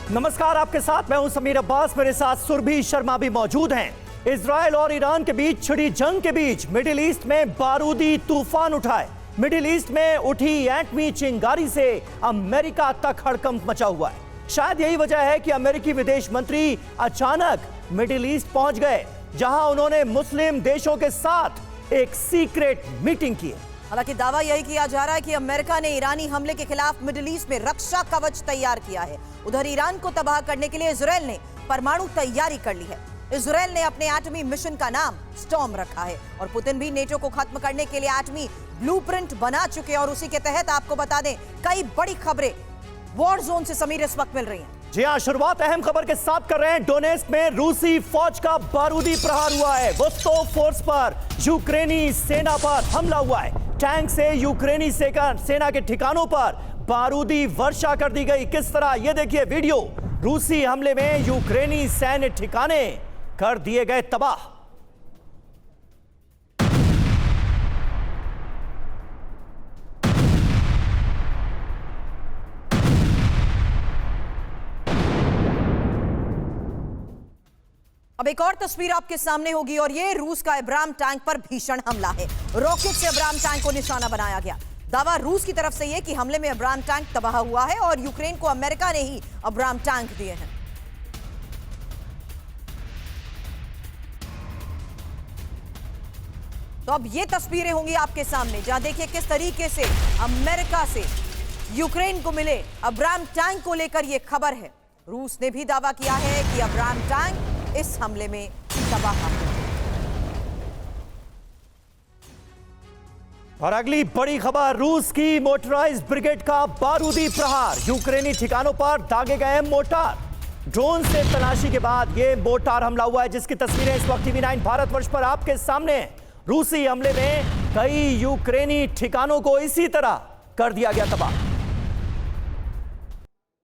नमस्कार, आपके साथ मैं हूं समीर अब्बास। मेरे साथ सुरभि शर्मा भी मौजूद हैं। इजराइल और ईरान के बीच छिड़ी जंग के बीच मिडिल ईस्ट में बारूदी तूफान उठाए। मिडिल ईस्ट में उठी एटमी चिंगारी से अमेरिका तक हड़कंप मचा हुआ है। शायद यही वजह है कि अमेरिकी विदेश मंत्री अचानक मिडिल ईस्ट पहुंच गए, जहां उन्होंने मुस्लिम देशों के साथ एक सीक्रेट मीटिंग की। हालांकि दावा यही किया जा रहा है कि अमेरिका ने ईरानी हमले के खिलाफ मिडिल ईस्ट में रक्षा कवच तैयार किया है। उधर ईरान को तबाह करने के लिए इजराइल ने परमाणु तैयारी कर ली है। इजराइल ने अपने एटमी मिशन का नाम स्टॉर्म रखा है और पुतिन भी नेटो को खत्म करने के लिए एटमी ब्लूप्रिंट बना चुके हैं। और उसी के तहत आपको बता दें, कई बड़ी खबरें वॉर जोन से समीर इस वक्त मिल रही हैं। जी हां, शुरुआत अहम खबर के साथ कर रहे हैं। डोनेस्क में रूसी फौज का बारूदी प्रहार हुआ है। वोस्तोक फोर्स पर यूक्रेनी सेना पर हमला हुआ है। टैंक से यूक्रेनी सेना के ठिकानों पर बारूदी वर्षा कर दी गई। किस तरह, ये देखिए वीडियो। रूसी हमले में यूक्रेनी सैन्य ठिकाने कर दिए गए तबाह। अब एक और तस्वीर आपके सामने होगी और ये रूस का अब्राम टैंक पर भीषण हमला है। रॉकेट से अब्राम टैंक को निशाना बनाया गया। दावा रूस की तरफ से यह कि हमले में अब्राम टैंक तबाह हुआ है और यूक्रेन को अमेरिका ने ही अब्राम टैंक दिए हैं। तो अब ये तस्वीरें होंगी आपके सामने, जहां देखिए किस तरीके से अमेरिका से यूक्रेन को मिले अब्राम टैंक को लेकर यह खबर है। रूस ने भी दावा किया है कि अब्राम टैंक इस हमले में तबाह हुआ। और अगली बड़ी खबर, रूस की मोटराइज्ड ब्रिगेड का बारूदी प्रहार। यूक्रेनी ठिकानों पर दागे गए मोर्टार। ड्रोन से तलाशी के बाद यह मोर्टार हमला हुआ है, जिसकी तस्वीरें इस वक्त टीवी 9 भारतवर्ष पर आपके सामने हैं। रूसी हमले में कई यूक्रेनी ठिकानों को इसी तरह कर दिया गया तबाह।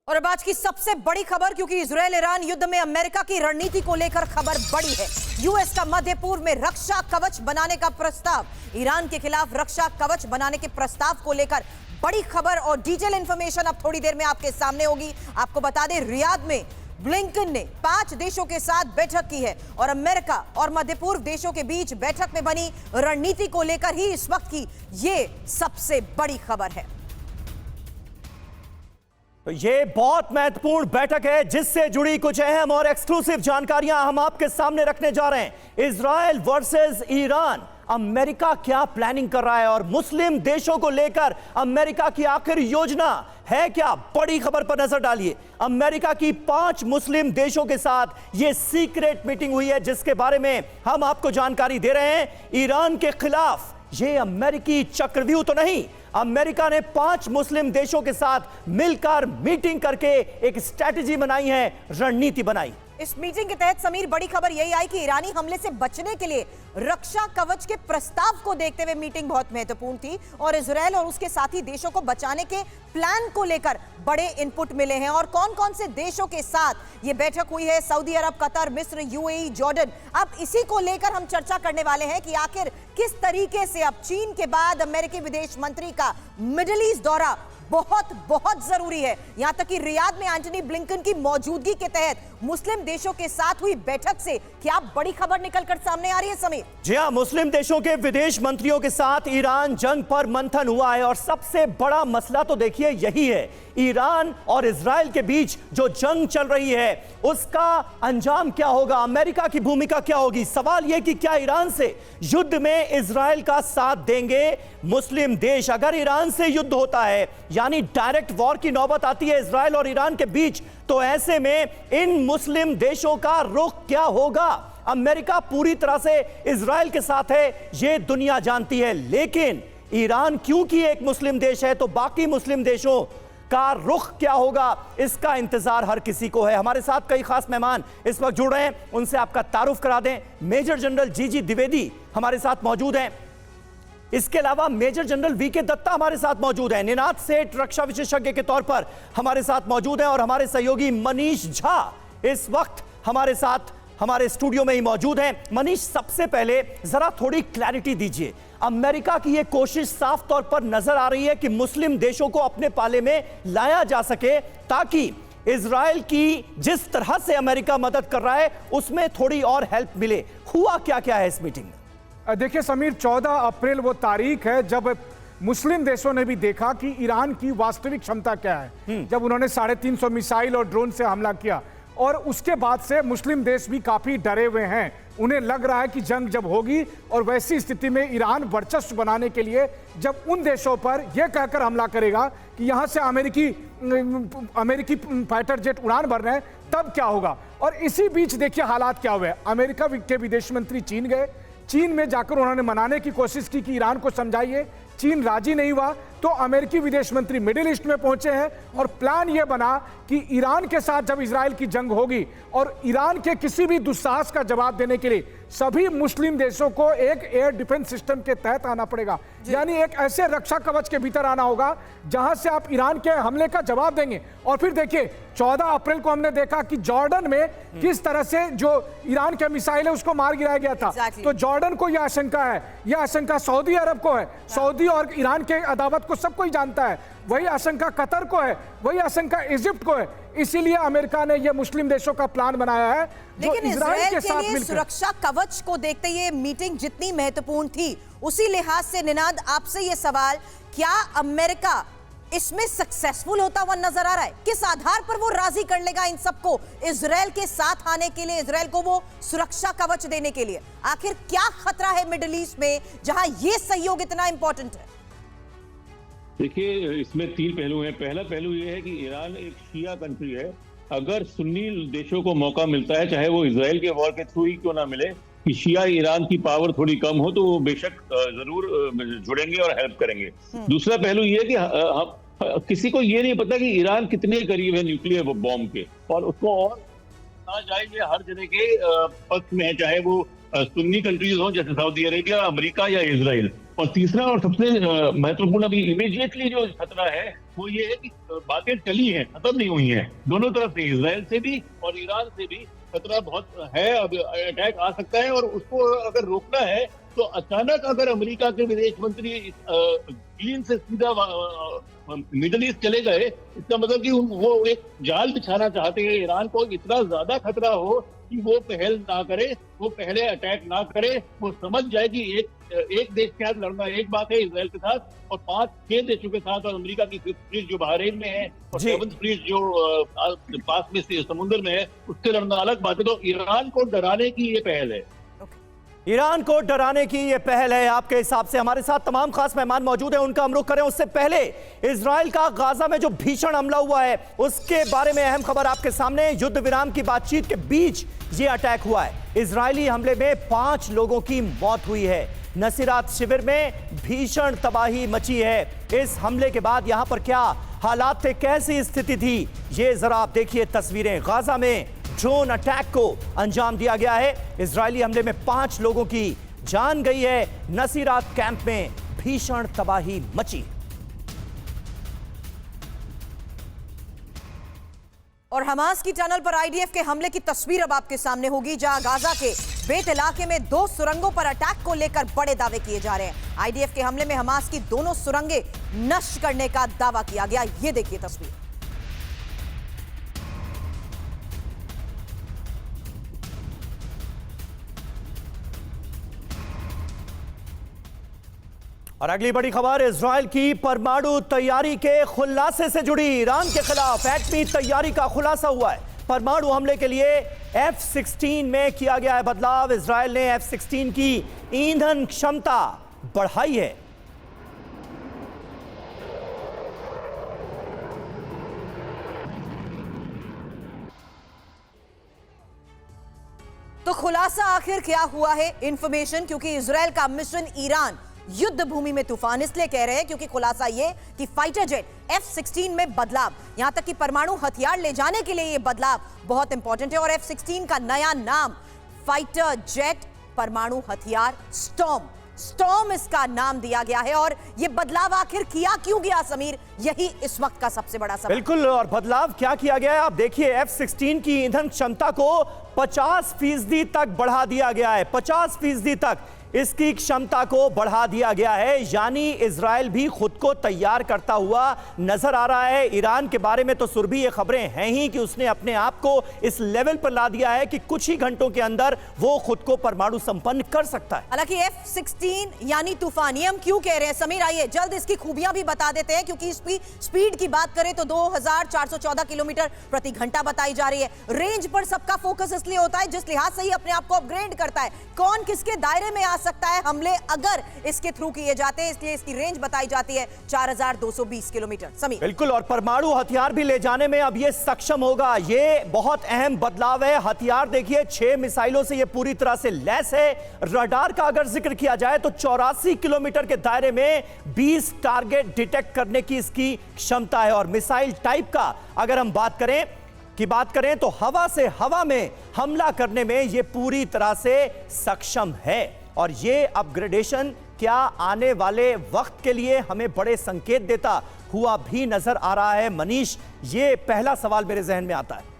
और अब आज की सबसे बड़ी खबर, क्योंकि इजराइल ईरान युद्ध में अमेरिका की रणनीति को लेकर खबर बड़ी है। यूएस का मध्य पूर्व में रक्षा कवच बनाने का प्रस्ताव, ईरान के खिलाफ रक्षा कवच बनाने के प्रस्ताव को लेकर बड़ी खबर और डिटेल इंफॉर्मेशन अब थोड़ी देर में आपके सामने होगी। आपको बता दें, रियाद में ब्लिंकन ने 5 देशों के साथ बैठक की है और अमेरिका और मध्य पूर्व देशों के बीच बैठक में बनी रणनीति को लेकर ही इस वक्त की ये सबसे बड़ी खबर है। तो ये बहुत महत्वपूर्ण बैठक है, जिससे जुड़ी कुछ अहम और एक्सक्लूसिव जानकारियां हम आपके सामने रखने जा रहे हैं। इजराइल वर्सेस ईरान, अमेरिका क्या प्लानिंग कर रहा है और मुस्लिम देशों को लेकर अमेरिका की आखिर योजना है क्या? बड़ी खबर पर नजर डालिए। अमेरिका की 5 मुस्लिम देशों के साथ यह सीक्रेट मीटिंग हुई है, जिसके बारे में हम आपको जानकारी दे रहे हैं। ईरान के खिलाफ ये अमेरिकी चक्रव्यूह तो नहीं, अमेरिका ने 5 मुस्लिम देशों के साथ मिलकर मीटिंग करके एक स्ट्रैटेजी बनाई है, रणनीति बनाई। इस मीटिंग के तहत समीर, बड़ी खबर यही आई कि ईरानी हमले से बचने के लिए रक्षा कवच के प्रस्ताव को देखते हुए मीटिंग बहुत महत्वपूर्ण थी और इजराइल और उसके साथी देशों को बचाने के प्लान को लेकर बड़े इनपुट मिले हैं। और कौन कौन से देशों के साथ ये बैठक हुई है? सऊदी अरब, कतर, मिस्र, यूएई, जॉर्डन। अब इसी को लेकर हम चर्चा करने वाले हैं कि आखिर किस तरीके से अब चीन के बाद अमेरिकी विदेश मंत्री का मिडिल ईस्ट दौरा बहुत बहुत जरूरी है। यहां तक कि रियाद में एंटनी ब्लिंकन की मौजूदगी के तहत मुस्लिम देशों के साथ हुई बैठक से क्या बड़ी खबर निकलकर सामने आ रही है समीर? जी हां, मुस्लिम देशों के विदेश मंत्रियों के साथ ईरान जंग पर मंथन हुआ है और सबसे बड़ा मसला तो देखिए यही है, ईरान और इजराइल के बीच जो जंग चल रही है उसका अंजाम क्या होगा, अमेरिका की भूमिका क्या होगी। सवाल यह कि क्या ईरान से युद्ध में इजराइल का साथ देंगे मुस्लिम देश? अगर ईरान से युद्ध होता है, यानी डायरेक्ट वॉर की नौबत आती है इजराइल और ईरान के बीच, तो ऐसे में इन मुस्लिम देशों का रुख क्या होगा? अमेरिका पूरी तरह से इजराइल के साथ है, यह दुनिया जानती है, लेकिन ईरान क्योंकि एक मुस्लिम देश है तो बाकी मुस्लिम देशों का रुख क्या होगा, इसका इंतजार हर किसी को है। हमारे साथ कई खास मेहमान इस वक्त जुड़ रहे हैं, उनसे आपका तारुफ करा दें। मेजर जनरल जीजी द्विवेदी हमारे साथ मौजूद हैं। इसके अलावा मेजर जनरल वीके दत्ता हमारे साथ मौजूद हैं। निनाद सेठ रक्षा विशेषज्ञ के तौर पर हमारे साथ मौजूद हैं और हमारे सहयोगी मनीष झा इस वक्त हमारे साथ हमारे स्टूडियो में ही मौजूद हैं। मनीष, सबसे पहले जरा थोड़ी क्लैरिटी दीजिए। अमेरिका की यह कोशिश साफ तौर पर नजर आ रही है कि मुस्लिम देशों को अपने पाले में लाया जा सके ताकि इजराइल की जिस तरह से अमेरिका मदद कर रहा है उसमें थोड़ी और हेल्प मिले। हुआ क्या क्या है इस मीटिंग में? देखिए समीर, 14 अप्रैल वो तारीख है जब मुस्लिम देशों ने भी देखा कि ईरान की वास्तविक क्षमता क्या है, जब उन्होंने 350 मिसाइल और ड्रोन से हमला किया। और उसके बाद से मुस्लिम देश भी काफी डरे हुए हैं। उन्हें लग रहा है कि जंग जब होगी और वैसी स्थिति में ईरान वर्चस्व बनाने के लिए जब उन देशों पर यह कहकर हमला करेगा कि यहां से अमेरिकी फाइटर जेट उड़ान भर रहे हैं, तब क्या होगा। और इसी बीच देखिए हालात क्या हुए। अमेरिका के विदेश मंत्री चीन गए। चीन में जाकर उन्होंने मनाने की कोशिश की कि ईरान को समझाइए। चीन राजी नहीं हुआ तो अमेरिकी विदेश मंत्री मिडिल ईस्ट में पहुंचे हैं और प्लान यह बना कि ईरान के साथ जब इजराइल की जंग होगी और ईरान के किसी भी दुस्साहस का जवाब देने के लिए सभी मुस्लिम देशों को एक एयर डिफेंस सिस्टम के तहत आना पड़ेगा। यानी एक ऐसे रक्षा कवच के भीतर आना होगा जहां से आप ईरान के हमले का जवाब देंगे। और फिर देखिए 14 अप्रैल को हमने देखा कि जॉर्डन में किस तरह से जो ईरान के मिसाइल है उसको मार गिराया गया था। तो जॉर्डन को यह आशंका है, यह आशंका सऊदी अरब को है। सऊदी और ईरान के अदावत को सब कोई जानता है। वही आशंका कतर को है, वही आशंका इजिप्ट को है। इसीलिए अमेरिका ने यह मुस्लिम देशों का प्लान बनाया है जो लेकिन इजराइल के साथ लिए मिलकर। सुरक्षा कवच को देखते ये मीटिंग जितनी महत्वपूर्ण थी, उसी लिहाज से निनाद आपसे ये सवाल, क्या अमेरिका इसमें सक्सेसफुल होता हुआ नजर आ रहा है? किस आधार पर वो राजी कर लेगा इन सबको इजराइल के साथ आने के लिए, इजराइल को वो सुरक्षा कवच देने के लिए? आखिर क्या खतरा है मिडिल ईस्ट में जहां ये सहयोग इतना इंपॉर्टेंट है? देखिए, इसमें 3 पहलू हैं। पहला पहलू ये है कि ईरान एक शिया कंट्री है। अगर सुन्नी देशों को मौका मिलता है, चाहे वो इजराइल के वॉर के थ्रू ही क्यों ना मिले, कि शिया ईरान की पावर थोड़ी कम हो, तो वो बेशक जरूर जुड़ेंगे और हेल्प करेंगे। दूसरा पहलू ये है कि किसी को ये नहीं पता कि ईरान कितने करीब है न्यूक्लियर बॉम्ब के, और उसको और ना जाए ये हर जगह के पक्ष में है, चाहे वो सुन्नी कंट्रीज हो जैसे सऊदी अरेबिया, अमेरिका या इजराइल। और तीसरा और सबसे महत्वपूर्ण अभी इमीडिएटली जो खतरा है वो ये है कि बातें चली हैं, खत्म नहीं हुई हैं। दोनों तरफ से, इजराइल से भी और ईरान से भी खतरा बहुत है। अब अटैक आ सकता है और उसको अगर रोकना है तो अचानक अगर अमेरिका के विदेश मंत्री चीन से सीधा मिडिल ईस्ट चले गए, इसका मतलब कि वो एक जाल बिछाना चाहते हैं। ईरान को इतना ज्यादा खतरा हो कि वो पहल ना करे, वो पहले अटैक ना करे। वो समझ जाए कि एक देश के साथ लड़ना एक बात है, इजराइल के साथ, और 5-6 देशों के साथ, और अमेरिका की 5th फ्लीट जो बहरीन में है और 7th फ्लीट जो पास में समुद्र में है, उससे लड़ना अलग बात है। तो ईरान को डराने की ये पहल है। ईरान को डराने की यह पहल है आपके हिसाब से। हमारे साथ तमाम खास मेहमान मौजूद हैं, उनका हम रुख करें। उससे पहले इजराइल का गाजा में जो भीषण हमला हुआ है उसके बारे में अहम खबर आपके सामने। युद्ध विराम की बातचीत के बीच ये अटैक हुआ है। इजरायली हमले में 5 लोगों की मौत हुई है। नसीरात शिविर में भीषण तबाही मची है। इस हमले के बाद यहां पर क्या हालात थे, कैसी स्थिति थी, ये जरा आप देखिए तस्वीरें। गाजा में ड्रोन अटैक को अंजाम दिया गया है। इजरायली हमले में 5 लोगों की जान गई है। नसीरात कैंप में भीषण तबाही मची। और हमास की टनल पर आईडीएफ के हमले की तस्वीर अब आपके सामने होगी, जहां गाजा के बेत इलाके में 2 सुरंगों पर अटैक को लेकर बड़े दावे किए जा रहे हैं। आईडीएफ के हमले में हमास की दोनों सुरंगें नष्ट करने का दावा किया गया। ये देखिए तस्वीर। और अगली बड़ी खबर इजराइल की परमाणु तैयारी के खुलासे से जुड़ी। ईरान के खिलाफ एटमी तैयारी का खुलासा हुआ है। परमाणु हमले के लिए F-16 में किया गया है बदलाव। इजराइल ने F-16 की ईंधन क्षमता बढ़ाई है। तो खुलासा आखिर क्या हुआ है? इंफॉर्मेशन, क्योंकि इजराइल का मिशन ईरान युद्ध भूमि में तूफान इसलिए कह रहे हैं क्योंकि खुलासा यह कि फाइटर जेट F-16 में बदलाव, यहां तक कि परमाणु हथियार ले जाने के लिए यह बदलाव बहुत इंपॉर्टेंट है। और F-16 का नया नाम फाइटर जेट परमाणु हथियार स्टॉर्म इसका नाम दिया गया है। और यह बदलाव आखिर किया क्यों गया समीर, यही इस वक्त का सबसे बड़ा सवाल। बिल्कुल, और बदलाव क्या किया गया है आप देखिए। F-16 की ईंधन क्षमता को 50% तक बढ़ा दिया गया है। 50% तक इसकी क्षमता को बढ़ा दिया गया है, यानी इजराइल भी खुद को तैयार करता हुआ नजर आ रहा है। ईरान के बारे में तो सुरभि ये खबरें हैं ही कि उसने अपने आप को इस लेवल पर ला दिया है कि कुछ ही घंटों के अंदर वो खुद को परमाणु संपन्न कर सकता है। हालांकि F-16 यानी तूफान, ये हम क्यों कह रहे हैं समीर, आइए जल्द इसकी खूबियां भी बता देते हैं, क्योंकि स्पीड की बात करें तो 2414 किलोमीटर प्रति घंटा बताई जा रही है। रेंज पर सबका फोकस इसलिए होता है जिस लिहाज से ही अपने आप को अपग्रेड करता है, कौन किसके दायरे में आ सकता है हमले अगर इसके थ्रू किए जाते हैं, इसलिए इसकी रेंज बताई जाती है 4220 किलोमीटर। समीर बिल्कुल, और परमाणु हथियार भी ले जाने में अब ये सक्षम होगा। ये बहुत अहम बदलाव है। हथियार देखिए 6 मिसाइलों से ये पूरी तरह से लैस है। रडार का अगर जिक्र किया जाए तो 84 किलोमीटर के दायरे में 20 टारगेट डिटेक्ट करने की इसकी क्षमता है। और मिसाइल टाइप का अगर हम बात करें तो हवा से हवा में हमला करने में ये पूरी तरह से सक्षम है। और ये अपग्रेडेशन क्या आने वाले वक्त के लिए हमें बड़े संकेत देता हुआ भी नजर आ रहा है? मनीष, ये पहला सवाल मेरे जहन में आता है।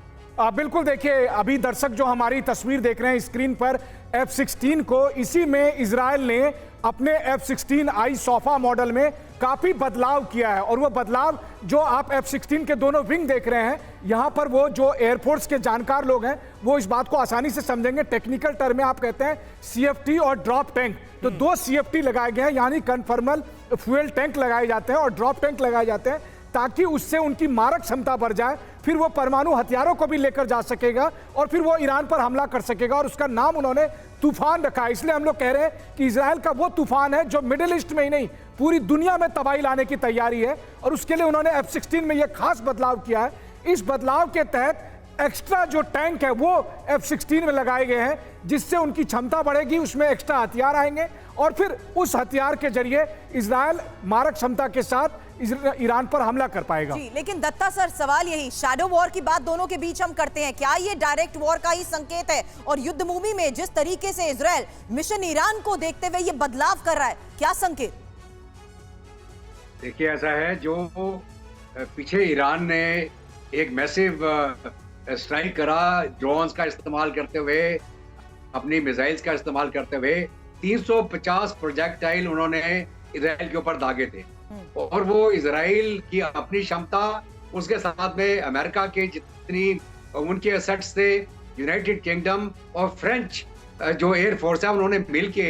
बिल्कुल, देखिए अभी दर्शक जो हमारी तस्वीर देख रहे हैं स्क्रीन पर F-16 को, इसी में इजराइल ने अपने F-16I सोफा मॉडल में काफी बदलाव किया है। और वो बदलाव जो आप F-16 के दोनों विंग देख रहे हैं, यहां पर वो जो एयरफोर्स के जानकार लोग हैं वो इस बात को आसानी से समझेंगे। टेक्निकल टर्म में आप कहते हैं CFT और ड्रॉप टैंक, तो 2 CFT लगाए गए हैं, यानी कन्फर्मल फ्यूल टैंक लगाए जाते हैं और ड्रॉप टैंक लगाए जाते हैं, ताकि उससे उनकी मारक क्षमता बढ़ जाए। फिर वो परमाणु हथियारों को भी लेकर जा सकेगा और फिर वो ईरान पर हमला कर सकेगा। और उसका नाम उन्होंने तूफान रखा है। इसलिए हम लोग कह रहे हैं कि इजराइल का वो तूफान है जो मिडिल ईस्ट में ही नहीं पूरी दुनिया में तबाही लाने की तैयारी है। और उसके लिए उन्होंने F-16 में ये खास बदलाव किया है। इस बदलाव के तहत एक्स्ट्रा जो टैंक है वो F-16 में लगाए गए हैं, जिससे उनकी क्षमता बढ़ेगी, उसमें एक्स्ट्रा हथियार आएंगे और फिर उस हथियार के जरिए इजराइल मारक क्षमता के साथ ईरान पर हमला कर पाएगा। जी, लेकिन दत्ता सर सवाल यही, शैडो वॉर की बात दोनों के बीच हम करते हैं, क्या ये डायरेक्ट वॉर का ही संकेत है? और युद्ध भूमि में जिस तरीके से इजराइल मिशन ईरान को देखते हुए ये बदलाव कर रहा है, क्या संकेत? देखिए ऐसा है, जो पीछे ईरान ने एक मैसिव स्ट्राइक करा ड्रोन्स का इस्तेमाल करते हुए, अपनी मिसाइल्स का इस्तेमाल करते हुए, 350 प्रोजेक्टाइल उन्होंने इजराइल के ऊपर दागे थे। और वो इजराइल की अपनी क्षमता, उसके साथ में अमेरिका के जितनी उनके एसेट्स थे, यूनाइटेड किंगडम और फ्रेंच जो एयर फोर्स है, उन्होंने मिलके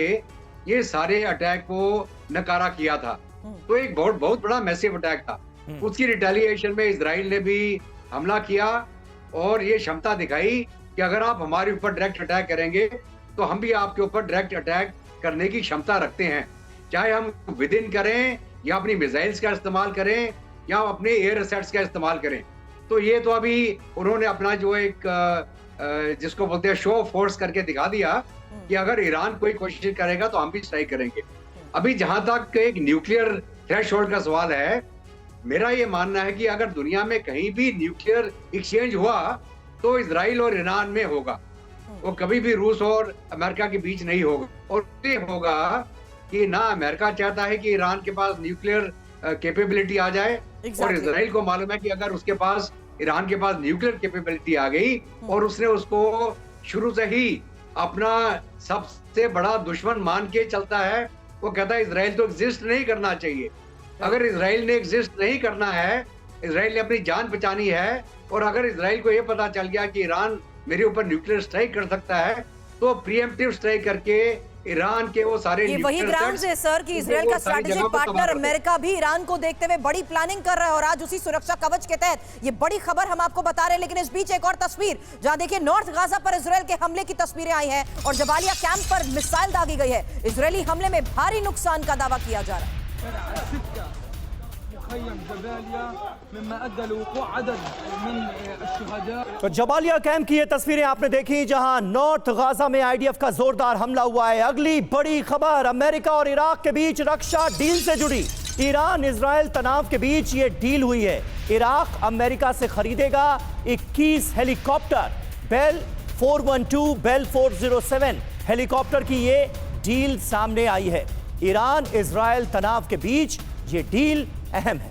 ये सारे अटैक को नकारा किया था। तो एक बहुत बड़ा मैसिव अटैक था। उसकी रिटेलिएशन में इजराइल ने भी हमला किया और ये क्षमता दिखाई कि अगर आप हमारे ऊपर डायरेक्ट अटैक करेंगे तो हम भी आपके ऊपर डायरेक्ट अटैक करने की क्षमता रखते हैं, चाहे हम विद इन करें या अपनी मिसाइल्स का इस्तेमाल करें या अपने एयर एसेट्स का इस्तेमाल करें। तो ये तो अभी उन्होंने अपना जो एक जिसको बोलते हैं शो फोर्स करके दिखा दिया कि अगर ईरान कोई कोशिश करेगा तो हम भी स्ट्राइक करेंगे। अभी जहां तक एक न्यूक्लियर थ्रेशोल्ड का सवाल है, मेरा ये मानना है कि अगर दुनिया में कहीं भी न्यूक्लियर एक्सचेंज हुआ तो इजराइल और ईरान में होगा, वो कभी भी रूस और अमेरिका के बीच नहीं होगा। और ये होगा कि ना अमेरिका चाहता है कि ईरान के पास न्यूक्लियर कैपेबिलिटी आ जाए, और इजराइल को मालूम है कि अगर उसके पास ईरान के पास न्यूक्लियर कैपेबिलिटी आ गई और उसने उसको शुरू से ही अपना सबसे बड़ा दुश्मन मान के चलता है, वो कहता है इजराइल तो एग्जिस्ट नहीं करना चाहिए। अगर इजराइल ने एग्जिस्ट नहीं करना है, इजराइल ने अपनी जान बचानी है, और अगर इजराइल को यह पता चल गया कि ईरान मेरे ऊपर न्यूक्लियर स्ट्राइक कर सकता है, तो प्रीएम्प्टिव स्ट्राइक करके ईरान के वो सारे ये वही ग्राउंड्स है सर कि इजराइल का स्ट्रेटेजिक पार्टनर अमेरिका भी ईरान को देखते हुए बड़ी प्लानिंग कर रहा है, और आज उसी सुरक्षा कवच के तहत ये बड़ी खबर हम आपको बता रहे हैं। लेकिन इस बीच एक और तस्वीर, जहां देखिए नॉर्थ गाजा पर इजराइल के हमले की तस्वीरें आई हैं और जबालिया कैंप पर मिसाइल दागी गई है। इजरायली हमले में भारी नुकसान का दावा किया जा रहा है। तो जबालिया कैंप की ये तस्वीरें आपने देखी, जहां नॉर्थ गाजा में आईडीएफ का जोरदार हमला हुआ है। अगली बड़ी खबर अमेरिका और इराक के बीच रक्षा डील से जुड़ी। ईरान इजराइल तनाव के बीच ये डील हुई है। इराक अमेरिका से खरीदेगा 21 हेलीकॉप्टर, बेल 412, बेल 407 हेलीकॉप्टर की ये डील सामने आई है। ईरान इजराइल तनाव के बीच ये डील अहम है।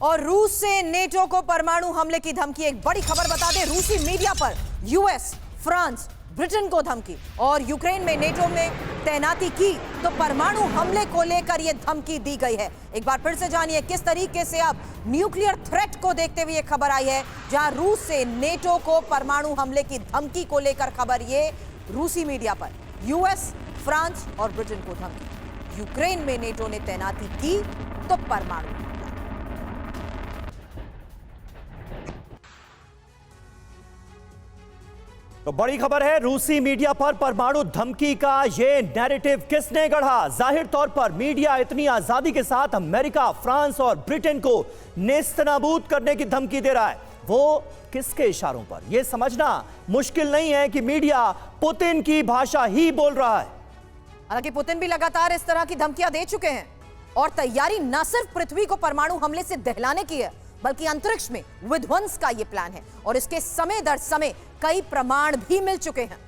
और रूस से नेटो को परमाणु हमले की धमकी। एक बड़ी खबर बता दें, रूसी मीडिया पर यूएस, फ्रांस, ब्रिटेन को धमकी और यूक्रेन में नेटो में तैनाती की तो परमाणु हमले को लेकर यह धमकी दी गई है। एक बार फिर से जानिए किस तरीके से अब न्यूक्लियर थ्रेट को देखते हुए यह खबर आई है, जहां रूस से नेटो को परमाणु हमले की धमकी को लेकर खबर, ये रूसी मीडिया पर। यूएस, फ्रांस और ब्रिटेन को धमकी, यूक्रेन में नेटो ने तैनाती की तो परमाणु। तो बड़ी खबर है, रूसी मीडिया पर परमाणु धमकी का ये नैरेटिव किसने गढ़ा? जाहिर तौर पर मीडिया इतनी आजादी के साथ अमेरिका, फ्रांस और ब्रिटेन को नेस्तनाबूद करने की धमकी दे रहा है। वो किसके इशारों पर? यह समझना मुश्किल नहीं है कि मीडिया पुतिन की भाषा ही बोल रहा है। हालांकि पुतिन भी लगातार इस तरह की धमकियां दे चुके हैं और तैयारी न सिर्फ पृथ्वी को परमाणु हमले से दहलाने की है, बल्कि अंतरिक्ष में विध्वंस का यह प्लान है और इसके समय दर समय कई प्रमाण भी मिल चुके हैं।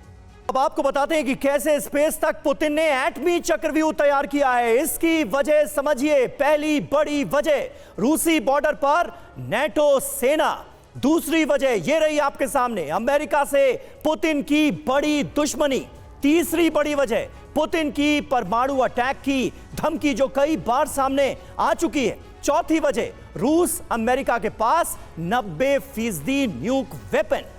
अब आपको बताते हैं कि कैसे स्पेस तक पुतिन ने एटमी चक्रव्यूह तैयार किया है। इसकी वजह समझिए, पहली बड़ी वजह रूसी बॉर्डर पर नेटो सेना। दूसरी वजह ये रही आपके सामने, अमेरिका से पुतिन की बड़ी दुश्मनी। तीसरी बड़ी वजह पुतिन की परमाणु अटैक की धमकी जो कई बार सामने आ चुकी है। चौथी वजह रूस अमेरिका के पास 90% न्यूक वेपन।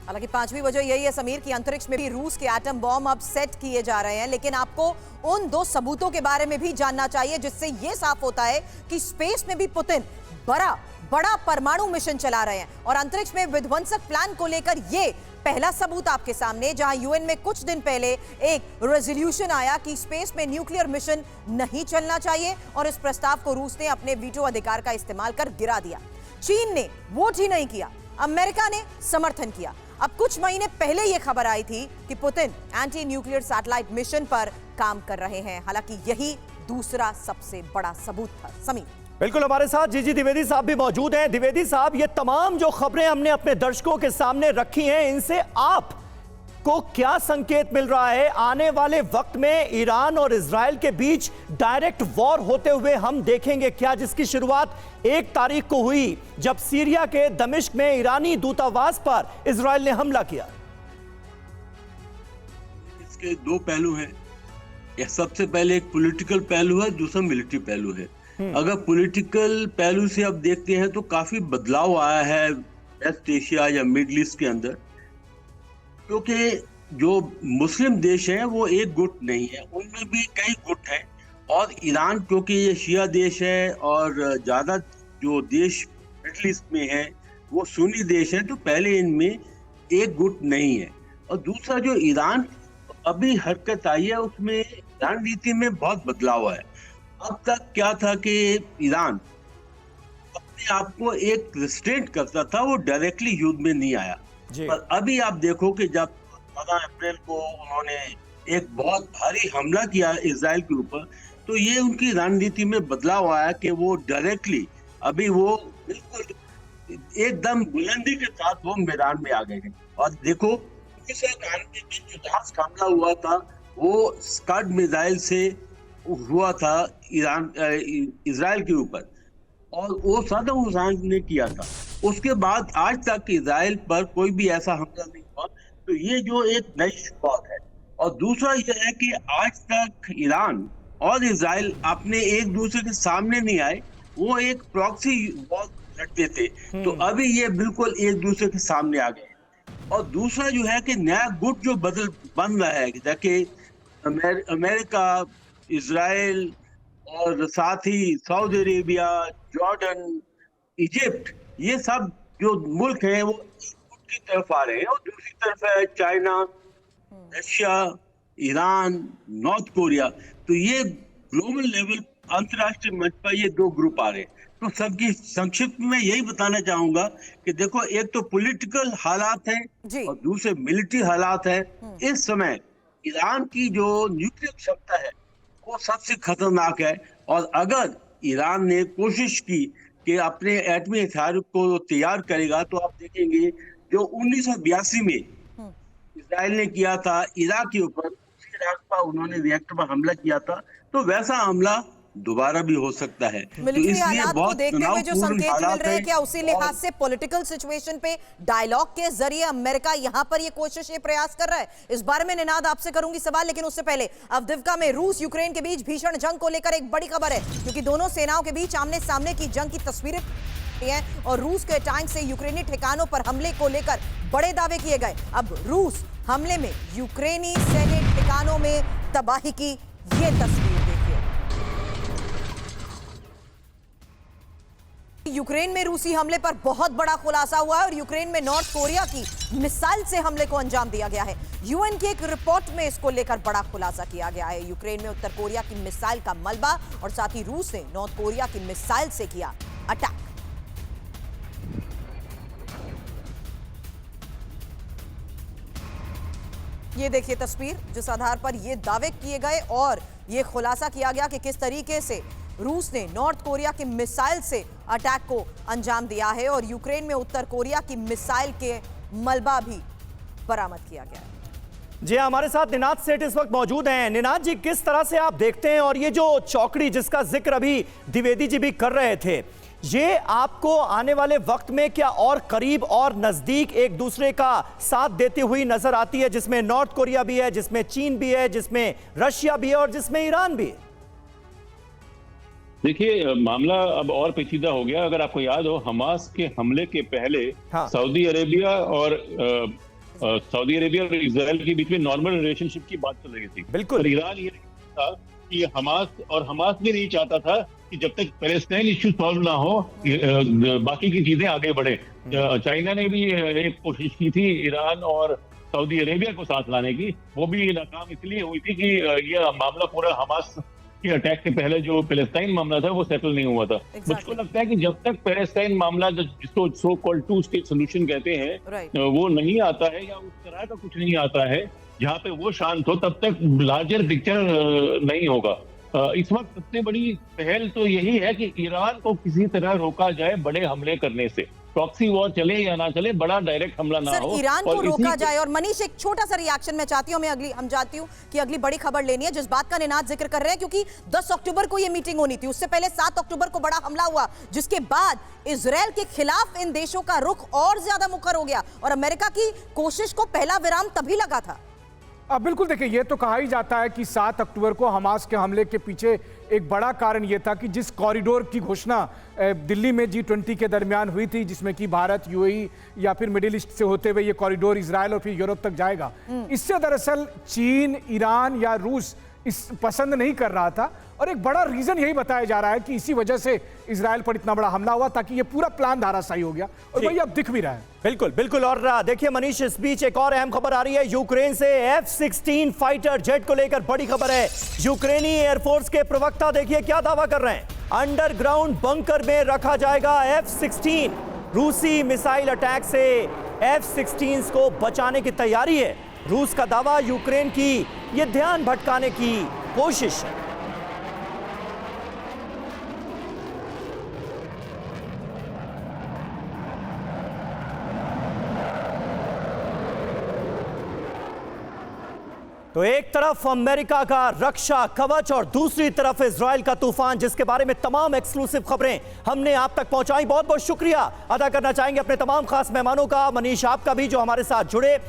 हालांकि पांचवी वजह यही है समीर कि अंतरिक्ष में भी रूस के एटम बॉम्ब अब सेट किए जा रहे हैं, लेकिन आपको उन दो सबूतों के बारे में भी जानना चाहिए जिससे यह साफ होता है कि स्पेस में भी पुतिन बड़ा परमाणु मिशन चला रहे हैं और अंतरिक्ष में विध्वंसक प्लान को लेकर यह पहला सबूत आपके सामने, जहां यूएन में कुछ दिन पहले एक रेजोल्यूशन आया कि स्पेस में न्यूक्लियर मिशन नहीं चलना चाहिए और इस प्रस्ताव को रूस ने अपने वीटो अधिकार का इस्तेमाल कर गिरा दिया। चीन ने वोट ही नहीं किया, अमेरिका ने समर्थन किया। अब कुछ महीने पहले यह खबर आई थी कि Putin anti nuclear satellite mission पर काम कर रहे हैं। हालांकि यही दूसरा सबसे बड़ा सबूत था। समीर, बिल्कुल, हमारे साथ जीजी द्विवेदी साहब भी मौजूद हैं। द्विवेदी साहब, ये तमाम जो खबरें हमने अपने दर्शकों के सामने रखी हैं, इनसे आप को क्या संकेत मिल रहा है? आने वाले वक्त में ईरान और इजराइल के बीच डायरेक्ट वॉर होते हुए हम देखेंगे क्या, जिसकी शुरुआत 1 तारीख को हुई जब सीरिया के दमिश्क में ईरानी दूतावास पर इजराइल ने हमला किया? इसके दो पहलू हैं। यह सबसे पहले एक पॉलिटिकल पहलू है, दूसरा मिलिट्री पहलू है। अगर पॉलिटिकल पहलू से अब देखते हैं तो काफी बदलाव आया है वेस्ट एशिया या मिडिल ईस्ट के अंदर, क्योंकि जो मुस्लिम देश हैं वो एक गुट नहीं है, उनमें भी कई गुट हैं। और ईरान क्योंकि ये शिया देश है और ज्यादा जो देश मिडिल ईस्ट में है वो सुन्नी देश है, तो पहले इनमें एक गुट नहीं है। और दूसरा जो ईरान अभी हरकत आई है उसमें रणनीति में बहुत बदलाव है। अब तक क्या था कि ईरान अपने आप को एक रिस्ट्रेंट करता था, वो डायरेक्टली युद्ध में नहीं आया। पर अभी आप देखो कि जब 14 अप्रैल को उन्होंने एक बहुत भारी हमला किया इजराइल के ऊपर, तो ये उनकी रणनीति में बदलाव आया कि वो डायरेक्टली अभी वो बिल्कुल एकदम बुलंदी के साथ वो मैदान में आ गए हैं। और देखो 1991 में जो जहाज का हमला हुआ था वो स्कड मिसाइल से हुआ था इजराइल के ऊपर, और वो सदम हुसैन ने किया था। उसके बाद आज तक इजराइल पर कोई भी ऐसा हमला नहीं हुआ, तो ये जो एक नई शुरुआत है। और दूसरा ये है कि आज तक ईरान और इजराइल अपने एक दूसरे के सामने नहीं आए, वो एक प्रॉक्सी वॉर लड़ते थे, तो अभी ये बिल्कुल एक दूसरे के सामने आ गए। और दूसरा जो है कि नया गुट जो बन रहा है, जैसे अमेरिका, इजराइल और साथ ही सऊदी अरेबिया, जॉर्डन, इजिप्ट, ये सब जो मुल्क हैं वो एक गुट की तरफ आ रहे हैं। और दूसरी तरफ है China, Russia, Iran, north Korea. तो ये ग्लोबल लेवल अंतर्राष्ट्रीय मंच पर ये दो ग्रुप आ रहे हैं। तो सबकी संक्षिप्त में यही बताना चाहूंगा कि देखो, एक तो पॉलिटिकल हालात है और दूसरे मिलिट्री हालात है। इस समय ईरान की जो न्यूक्लियर क्षमता है वो सबसे खतरनाक है, और अगर ईरान ने कोशिश की कि अपने एटमी हथियार को तैयार करेगा, तो आप देखेंगे जो 1982 में इजराइल ने किया था इराक के ऊपर, उसी इराक पर उन्होंने रिएक्टर पर हमला किया था, तो वैसा हमला दोबारा भी हो सकता है। तो मिलिट्री इसलिए हालात को बहुत देखते हुए जो तनावपूर्ण संकेत मिल हालात रहे हैं, है। क्या उसी लिहाज से पॉलिटिकल सिचुएशन पे डायलॉग के जरिए अमेरिका यहां पर ये कोशिश, ये प्रयास कर रहा है? इस बारे में निनाद आपसे करूंगी सवाल, लेकिन उससे पहले अवदिव्का में रूस यूक्रेन के बीच भीषण जंग को लेकर एक बड़ी खबर है, क्योंकि दोनों सेनाओं के बीच आमने सामने की जंग की तस्वीरें हैं और रूस के टैंक से यूक्रेनी ठिकानों पर हमले को लेकर बड़े दावे किए गए। अब रूस हमले में यूक्रेनी सैन्य ठिकानों में तबाही की ये तस्वीर देखिए। यूक्रेन में रूसी हमले पर बहुत बड़ा खुलासा हुआ है और यूक्रेन में नॉर्थ कोरिया की मिसाइल से हमले को अंजाम दिया गया है। यूएन की एक रिपोर्ट में इसको लेकर बड़ा खुलासा किया गया है। यूक्रेन में उत्तर कोरिया की मिसाइल का मलबा और साथ ही रूस ने नॉर्थ कोरिया की मिसाइल से किया अटैक। ये देखिए तस्वीर, जिस आधार पर ये दावे किए गए और ये खुलासा किया गया कि किस तरीके से रूस ने नॉर्थ कोरिया की मिसाइल से अटैक को अंजाम दिया है और यूक्रेन में उत्तर कोरिया की मिसाइल के मलबा भी बरामद किया गया है। जी हमारे साथ निनाद सेठ इस वक्त मौजूद हैं। निनाद जी, किस तरह से आप देखते हैं, और ये जो चौकड़ी जिसका जिक्र अभी द्विवेदी जी भी कर रहे थे, ये आपको आने वाले वक्त में क्या और करीब और नजदीक एक दूसरे का साथ देती हुई नजर आती है, जिसमें नॉर्थ कोरिया भी है, जिसमें चीन भी है, जिसमें रशिया भी है और जिसमें ईरान भी है? देखिए, मामला अब और पेचीदा हो गया। अगर आपको याद हो, हमास के हमले के पहले हाँ। सऊदी अरेबिया और इजराइल के बीच में नॉर्मल रिलेशनशिप की बात चल रही थी। बिल्कुल। ईरान ये था कि हमास भी नहीं चाहता था कि जब तक पैलेस्टाइन इश्यू सॉल्व ना हो बाकी की चीजें आगे बढ़े। चाइना ने भी एक कोशिश की थी ईरान और सऊदी अरेबिया को साथ लाने की, वो भी नाकाम इसलिए हुई थी कि ये मामला पूरा हमास के अटैक से पहले जो पैलेस्टाइन मामला था वो सेटल नहीं हुआ था। मुझको लगता है कि जब तक पैलेस्टाइन मामला, जिसको so called two state solution कहते हैं, वो नहीं आता है या उस तरह का कुछ नहीं आता है जहाँ पे वो शांत हो, तब तक लार्जर पिक्चर नहीं होगा। इस वक्त सबसे बड़ी पहल तो यही है कि ईरान को किसी तरह रोका जाए बड़े हमले करने से। प्रॉक्सी वॉर चले या ना चले, बड़ा डायरेक्ट हमला ना हो। ईरान को रोका जाए। और मनीष, एक छोटा सा रिएक्शन मैं चाहती हूँ, हम चाहती हूँ कि अगली बड़ी खबर लेनी है जिस बात का निनाद जिक्र कर रहे हैं, क्योंकि 10 अक्टूबर को ये मीटिंग होनी थी, उससे पहले 7 अक्टूबर को बड़ा हमला हुआ, जिसके बाद इजराइल के खिलाफ इन देशों का रुख और ज्यादा मुखर हो गया और अमेरिका की कोशिश को पहला विराम तभी लगा था। बिल्कुल, देखिए, ये तो कहा ही जाता है कि 7 अक्टूबर को हमास के हमले के पीछे एक बड़ा कारण ये था कि जिस कॉरिडोर की घोषणा दिल्ली में G20 के दरमियान हुई थी, जिसमें कि भारत, यूएई या फिर मिडिल ईस्ट से होते हुए ये कॉरिडोर इजराइल और फिर यूरोप तक जाएगा, इससे दरअसल चीन, ईरान या रूस इस पसंद नहीं कर रहा था। और एक बड़ा रीजन यही बताया जा रहा है कि इसी वजह से इजराइल पर इतना बड़ा हमला हुआ, ताकि ये पूरा प्लान धाराशायी हो गया, और वही अब दिख भी रहा है। बिल्कुल बिल्कुल। और देखिए मनीष, इस बीच एक और अहम खबर आ रही है यूक्रेन से। F-16 फाइटर जेट को लेकर बड़ी खबर है। यूक्रेनी एयरफोर्स के प्रवक्ता देखिए क्या दावा कर रहे हैं, अंडरग्राउंड बंकर में रखा जाएगा F-16। रूसी मिसाइल अटैक से F-16 को बचाने की तैयारी है। रूस का दावा, यूक्रेन की यह ध्यान भटकाने की कोशिश है। तो एक तरफ अमेरिका का रक्षा कवच और दूसरी तरफ इजराइल का तूफान, जिसके बारे में तमाम एक्सक्लूसिव खबरें हमने आप तक पहुंचाई। बहुत बहुत शुक्रिया अदा करना चाहेंगे अपने तमाम खास मेहमानों का, मनीष आपका भी, जो हमारे साथ जुड़े।